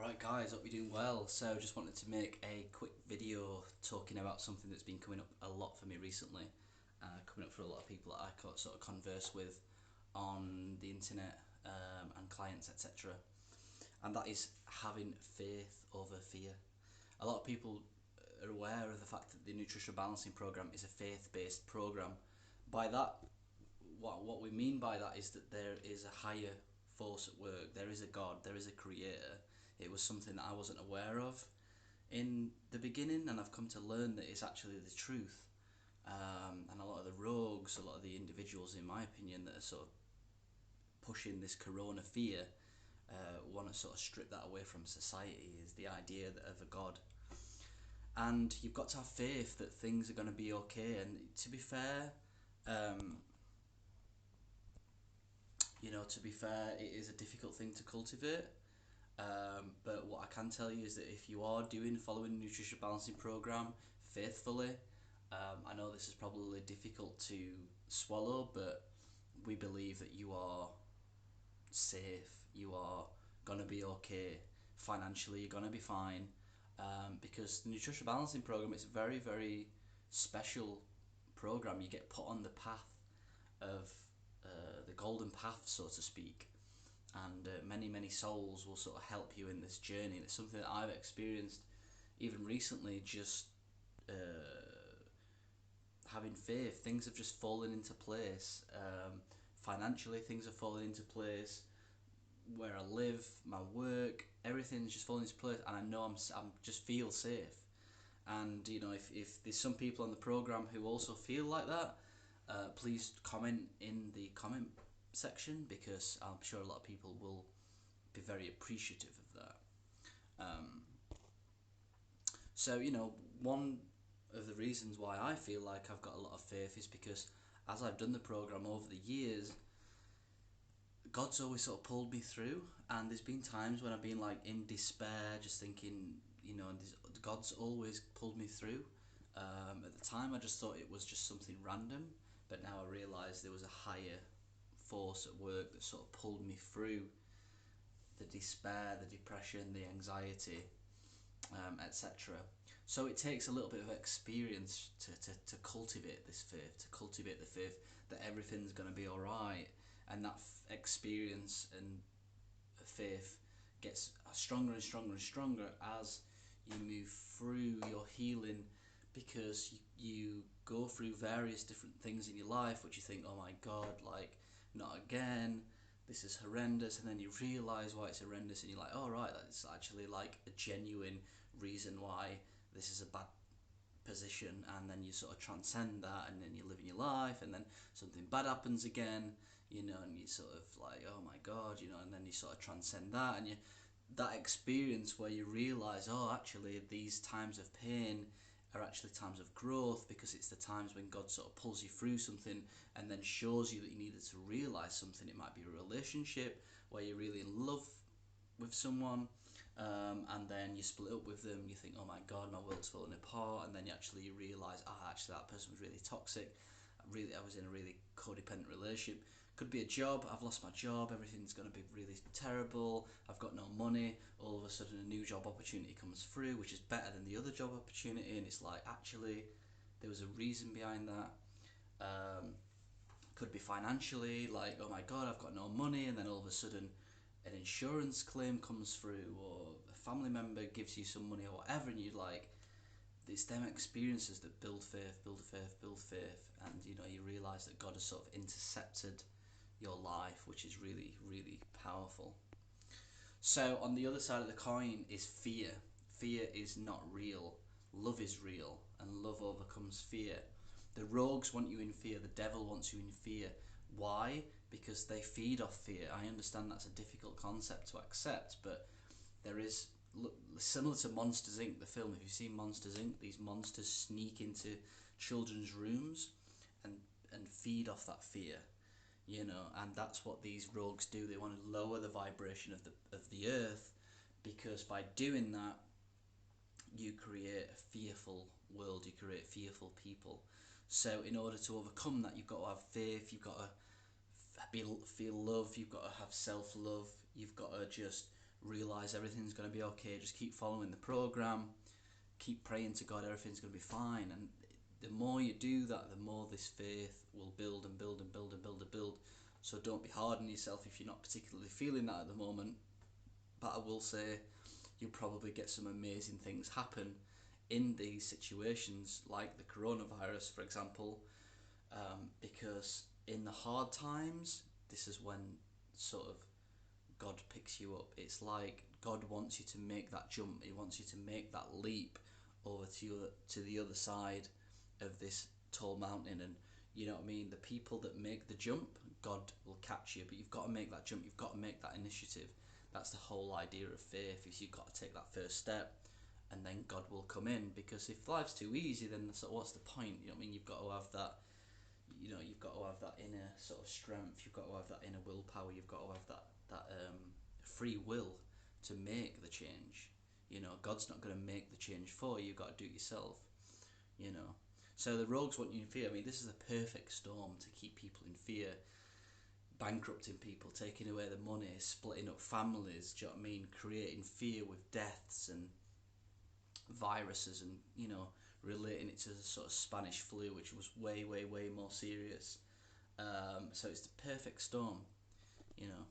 Right guys, hope you're doing well. So just wanted to make a quick video talking about something that's been coming up a lot for me recently, coming up for a lot of people that I sort of converse with on the internet and clients, etc. And that is having faith over fear. A lot of people are aware of the fact that the Nutritional Balancing Program is a faith-based program. By that, what we mean by that is that there is a higher force at work. There is a God, there is a creator. It was something that I wasn't aware of in the beginning, and I've come to learn that it's actually the truth. And a lot of the rogues, a lot of the individuals, in my opinion, that are sort of pushing this corona fear, want to sort of strip that away from society, is the idea of a God. And you've got to have faith that things are going to be okay. And to be fair, it is a difficult thing to cultivate. But what I can tell you is that if you are following the nutrition balancing program faithfully, I know this is probably difficult to swallow, but we believe that you are safe, you are gonna be okay financially, you're gonna be fine, because the nutrition balancing program is a very, very special program. You get put on the path of the golden path, so to speak, and many souls will sort of help you in this journey. And it's something that I've experienced even recently, just having faith. Things have just fallen into place. Financially, things have fallen into place. Where I live, my work, everything's just fallen into place, and I know I'm just feel safe. And if there's some people on the program who also feel like that, please comment in the comment section, because I'm sure a lot of people will be very appreciative of that. So one of the reasons why I feel like I've got a lot of faith is because as I've done the program over the years, God's always sort of pulled me through, and there's been times when I've been like in despair, just thinking, God's always pulled me through. At the time, I just thought it was just something random, but now I realise there was a higher force at work that sort of pulled me through the despair, the depression, the anxiety, etc. So it takes a little bit of experience to cultivate this faith, to cultivate the faith that everything's going to be alright, and that experience and faith gets stronger and stronger and stronger as you move through your healing, because you go through various different things in your life which you think, oh my God, like, not again, this is horrendous, and then you realise why it's horrendous, and you're like, oh right, that's actually like a genuine reason why this is a bad position, and then you sort of transcend that, and then you live in your life, and then something bad happens again, and you sort of like, oh my God, and then you sort of transcend that, and that experience where you realise, oh, actually these times of pain are actually times of growth, because it's the times when God sort of pulls you through something and then shows you that you needed to realise something. It might be a relationship where you're really in love with someone, and then you split up with them, you think, oh my God, my world's falling apart, and then you realise, actually that person was really toxic, I was in a really codependent relationship. Could be a job, I've lost my job, everything's going to be really terrible, I've got no money, all of a sudden a new job opportunity comes through which is better than the other job opportunity, and it's like, actually there was a reason behind that. Could be financially, like, oh my God, I've got no money, and then all of a sudden an insurance claim comes through, or a family member gives you some money or whatever, and you're like, it's them experiences that build faith, and you realise that God has sort of intercepted your life, which is really, really powerful. So on the other side of the coin is fear. Fear is not real. Love is real, and love overcomes fear. The rogues want you in fear, the devil wants you in fear. Why? Because they feed off fear. I understand that's a difficult concept to accept, but there is, similar to Monsters Inc., the film. If you've seen Monsters Inc., these monsters sneak into children's rooms and feed off that fear, and that's what these rogues do. They want to lower the vibration of the earth, because by doing that, you create a fearful world, you create fearful people. So in order to overcome that, you've got to have faith, you've got to feel love, you've got to have self-love, you've got to just realize everything's going to be okay, just keep following the program, keep praying to God, everything's going to be fine. And the more you do that, the more this faith will build and build and build and build and build. So don't be hard on yourself if you're not particularly feeling that at the moment. But I will say you'll probably get some amazing things happen in these situations, like the coronavirus, for example, because in the hard times, this is when sort of God picks you up. It's like God wants you to make that jump. He wants you to make that leap over to the other side of this tall mountain. And you know what I mean? The people that make the jump, God will catch you. But you've got to make that jump. You've got to make that initiative. That's the whole idea of faith, is you've got to take that first step, and then God will come in. Because if life's too easy, then what's the point? You know what I mean? You've got to have that. You know, you've got to have that inner sort of strength. You've got to have that inner willpower. You've got to have that free will to make the change. You know, God's not going to make the change for you. You've got to do it yourself. You know, so the rogues want you in fear. I mean, this is a perfect storm to keep people in fear, bankrupting people, taking away their money, splitting up families. Do you know what I mean? Creating fear with deaths and viruses, and you know, relating it to the sort of Spanish flu, which was way, way, way more serious. So it's the perfect storm, you know.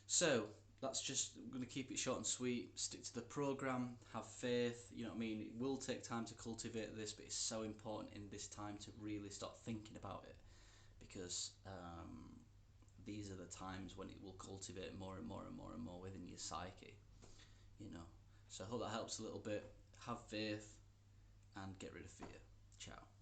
So that's just, I'm going to keep it short and sweet. Stick to the program, have faith. You know what I mean? It will take time to cultivate this, but it's so important in this time to really start thinking about it, because these are the times when it will cultivate more and more and more and more within your psyche. You know. So I hope that helps a little bit. Have faith and get rid of fear. Ciao.